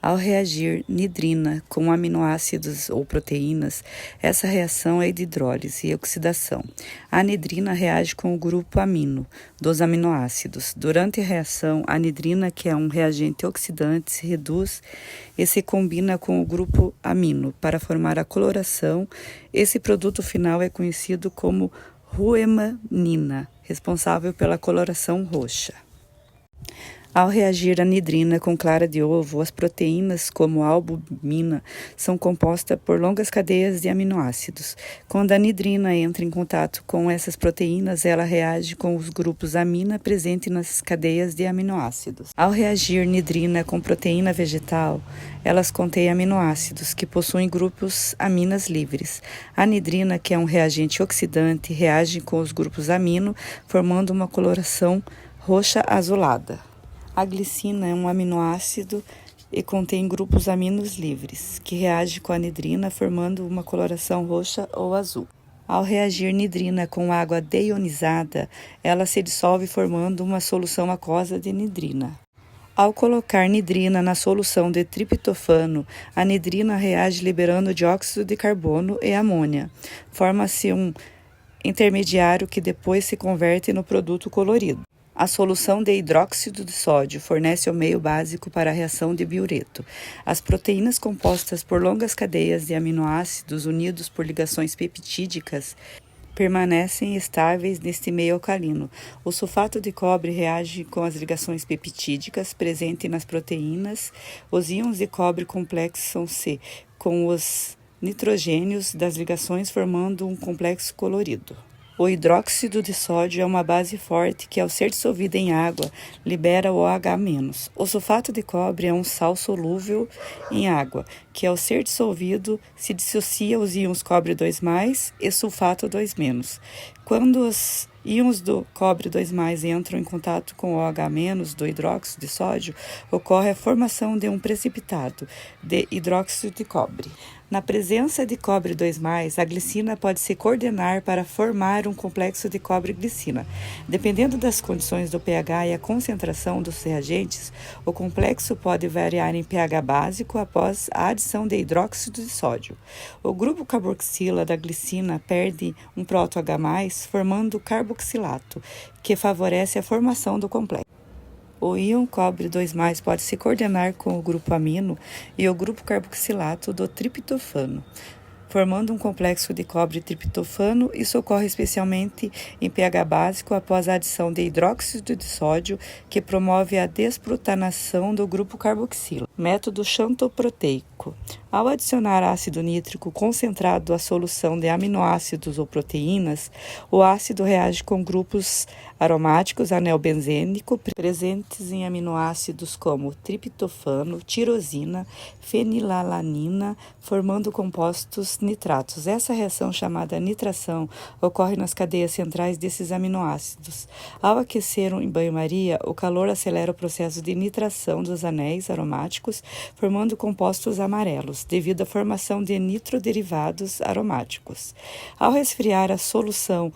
Ao reagir nidrina com aminoácidos ou proteínas, essa reação é de hidrólise e oxidação. A nidrina reage com o grupo amino dos aminoácidos. Durante a reação, a nidrina, que é um reagente oxidante, se reduz e se combina com o grupo amino para formar a coloração. Esse produto final é conhecido como ruemanina, responsável pela coloração roxa. Ao reagir a nidrina com clara de ovo, as proteínas, como a albumina, são compostas por longas cadeias de aminoácidos. Quando a nidrina entra em contato com essas proteínas, ela reage com os grupos amina presentes nas cadeias de aminoácidos. Ao reagir nidrina com proteína vegetal, elas contêm aminoácidos que possuem grupos aminas livres. A nidrina, que é um reagente oxidante, reage com os grupos amino, formando uma coloração roxa azulada. A glicina é um aminoácido e contém grupos aminos livres, que reage com a nidrina, formando uma coloração roxa ou azul. Ao reagir nidrina com água deionizada, ela se dissolve formando uma solução aquosa de nidrina. Ao colocar nidrina na solução de triptofano, a nidrina reage liberando dióxido de carbono e amônia. Forma-se um intermediário que depois se converte no produto colorido. A solução de hidróxido de sódio fornece o meio básico para a reação de biureto. As proteínas compostas por longas cadeias de aminoácidos unidos por ligações peptídicas permanecem estáveis neste meio alcalino. O sulfato de cobre reage com as ligações peptídicas presentes nas proteínas. Os íons de cobre complexam-se com os nitrogênios das ligações, formando um complexo colorido. O hidróxido de sódio é uma base forte que, ao ser dissolvida em água, libera o OH-. O sulfato de cobre é um sal solúvel em água, que, ao ser dissolvido, se dissocia os íons cobre 2+, e sulfato 2-. Quando os íons do cobre 2+ entram em contato com o OH- do hidróxido de sódio, ocorre a formação de um precipitado de hidróxido de cobre. Na presença de cobre 2+, a glicina pode se coordenar para formar um complexo de cobre-glicina. Dependendo das condições do pH e a concentração dos reagentes, o complexo pode variar em pH básico após a adição de hidróxido de sódio. O grupo carboxila da glicina perde um proto-H+, formando carboxilato, que favorece a formação do complexo. O íon cobre 2+ pode se coordenar com o grupo amino e o grupo carboxilato do triptofano, formando um complexo de cobre triptofano. Isso ocorre especialmente em pH básico após a adição de hidróxido de sódio, que promove a desprotanação do grupo carboxila. Método xantoproteico. Ao adicionar ácido nítrico concentrado à solução de aminoácidos ou proteínas, o ácido reage com grupos aromáticos anel-benzênico presentes em aminoácidos como triptofano, tirosina, fenilalanina, formando compostos nitratos. Essa reação, chamada nitração, ocorre nas cadeias centrais desses aminoácidos. Ao aquecer em banho-maria, o calor acelera o processo de nitração dos anéis aromáticos, formando compostos amarelos, devido à formação de nitroderivados aromáticos. Ao resfriar a solução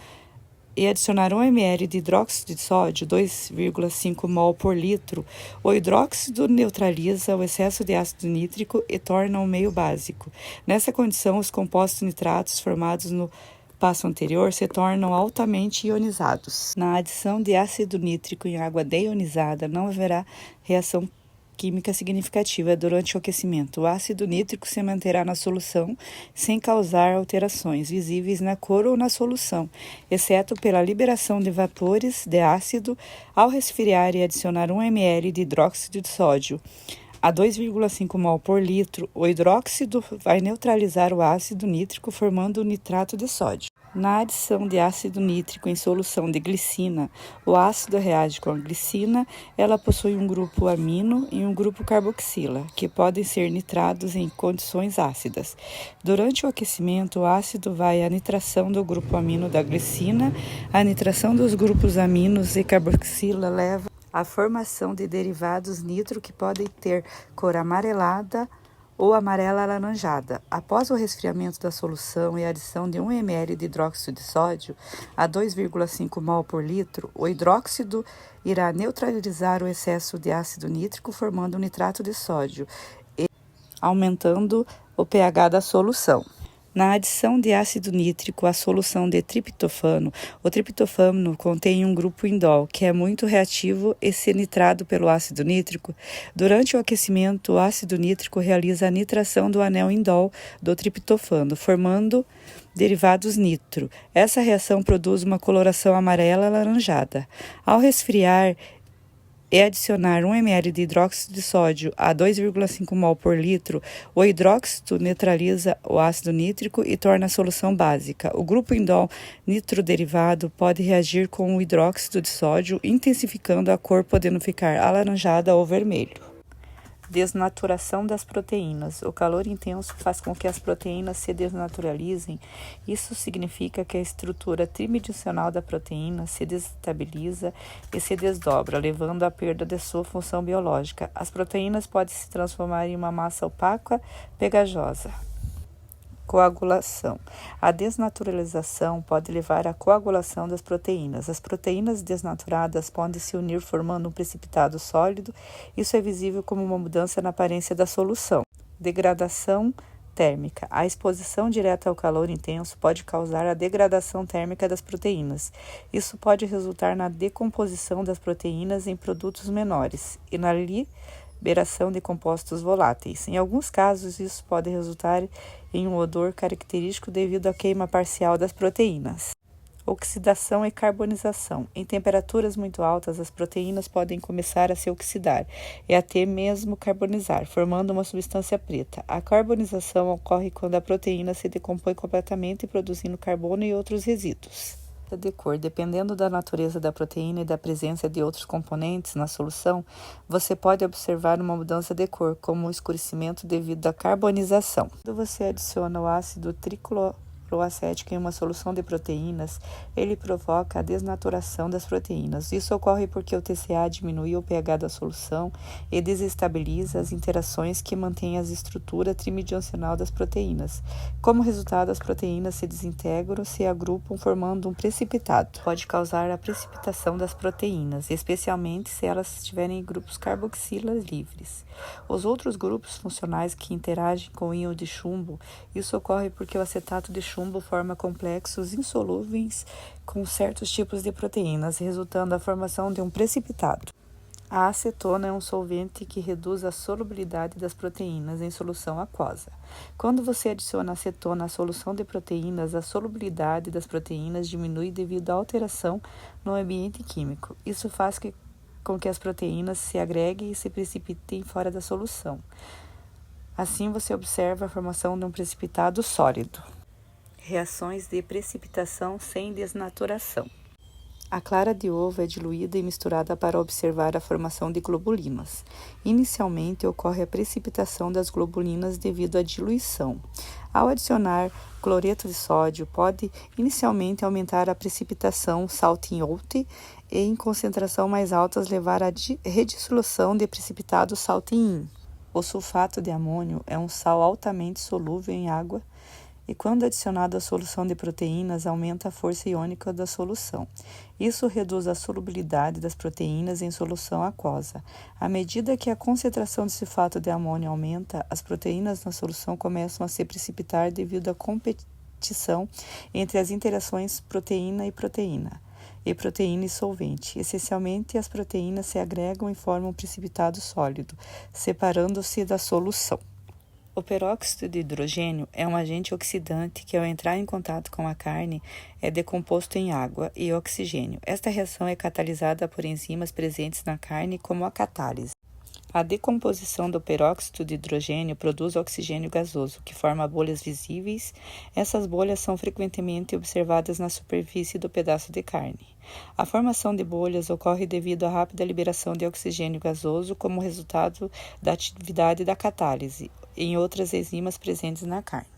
e adicionar 1 ml de hidróxido de sódio, 2,5 mol por litro, o hidróxido neutraliza o excesso de ácido nítrico e torna o meio básico. Nessa condição, os compostos nitratos formados no passo anterior se tornam altamente ionizados. Na adição de ácido nítrico em água deionizada, não haverá reação química significativa durante o aquecimento. O ácido nítrico se manterá na solução sem causar alterações visíveis na cor ou na solução, exceto pela liberação de vapores de ácido. Ao resfriar e adicionar 1 ml de hidróxido de sódio a 2,5 mol por litro, o hidróxido vai neutralizar o ácido nítrico, formando o nitrato de sódio. Na adição de ácido nítrico em solução de glicina, o ácido reage com a glicina. Ela possui um grupo amino e um grupo carboxila, que podem ser nitrados em condições ácidas. Durante o aquecimento, o ácido vai à nitração do grupo amino da glicina. A nitração dos grupos aminos e carboxila leva à formação de derivados nitro que podem ter cor amarelada ou amarela alaranjada. Após o resfriamento da solução e a adição de 1 ml de hidróxido de sódio a 2,5 mol por litro, o hidróxido irá neutralizar o excesso de ácido nítrico, formando o nitrato de sódio, e aumentando o pH da solução. Na adição de ácido nítrico à solução de triptofano, o triptofano contém um grupo indol, que é muito reativo e se nitrado pelo ácido nítrico. Durante o aquecimento, o ácido nítrico realiza a nitração do anel indol do triptofano, formando derivados nitro. Essa reação produz uma coloração amarela alaranjada. Ao resfriar e adicionar 1 ml de hidróxido de sódio a 2,5 mol por litro, o hidróxido neutraliza o ácido nítrico e torna a solução básica. O grupo indol nitroderivado pode reagir com o hidróxido de sódio, intensificando a cor, podendo ficar alaranjada ou vermelho. Desnaturação das proteínas. O calor intenso faz com que as proteínas se desnaturalizem. Isso significa que a estrutura tridimensional da proteína se desestabiliza e se desdobra, levando à perda de sua função biológica. As proteínas podem se transformar em uma massa opaca, pegajosa. Coagulação. A desnaturalização pode levar à coagulação das proteínas. As proteínas desnaturadas podem se unir formando um precipitado sólido. Isso é visível como uma mudança na aparência da solução. Degradação térmica. A exposição direta ao calor intenso pode causar a degradação térmica das proteínas. Isso pode resultar na decomposição das proteínas em produtos menores e na liberação de compostos voláteis. Em alguns casos, isso pode resultar em um odor característico devido à queima parcial das proteínas. Oxidação e carbonização. Em temperaturas muito altas, as proteínas podem começar a se oxidar e até mesmo carbonizar, formando uma substância preta. A carbonização ocorre quando a proteína se decompõe completamente, produzindo carbono e outros resíduos. De cor. Dependendo da natureza da proteína e da presença de outros componentes na solução, você pode observar uma mudança de cor, como o escurecimento devido à carbonização. Quando você adiciona o ácido tricloroacético em uma solução de proteínas, ele provoca a desnaturação das proteínas. Isso ocorre porque o TCA diminui o pH da solução e desestabiliza as interações que mantêm a estrutura tridimensional das proteínas. Como resultado, as proteínas se desintegram, se agrupam, formando um precipitado. Pode causar a precipitação das proteínas, especialmente se elas estiverem em grupos carboxilas livres. Os outros grupos funcionais que interagem com o íon de chumbo, isso ocorre porque o acetato de chumbo forma complexos insolúveis com certos tipos de proteínas, resultando na formação de um precipitado. A acetona é um solvente que reduz a solubilidade das proteínas em solução aquosa. Quando você adiciona acetona à solução de proteínas, a solubilidade das proteínas diminui devido à alteração no ambiente químico. Isso faz com que as proteínas se agreguem e se precipitem fora da solução. Assim, você observa a formação de um precipitado sólido. Reações de precipitação sem desnaturação. A clara de ovo é diluída e misturada para observar a formação de globulinas. Inicialmente, ocorre a precipitação das globulinas devido à diluição. Ao adicionar cloreto de sódio, pode inicialmente aumentar a precipitação salting out e, em concentração mais altas, levar à redissolução de precipitado salting in. O sulfato de amônio é um sal altamente solúvel em água e, quando adicionado à solução de proteínas, aumenta a força iônica da solução. Isso reduz a solubilidade das proteínas em solução aquosa. À medida que a concentração de sulfato de amônio aumenta, as proteínas na solução começam a se precipitar devido à competição entre as interações proteína e solvente. Essencialmente, as proteínas se agregam e formam um precipitado sólido, separando-se da solução. O peróxido de hidrogênio é um agente oxidante que, ao entrar em contato com a carne, é decomposto em água e oxigênio. Esta reação é catalisada por enzimas presentes na carne, como a catálise. A decomposição do peróxido de hidrogênio produz oxigênio gasoso, que forma bolhas visíveis. Essas bolhas são frequentemente observadas na superfície do pedaço de carne. A formação de bolhas ocorre devido à rápida liberação de oxigênio gasoso como resultado da atividade da catálise em outras enzimas presentes na carne.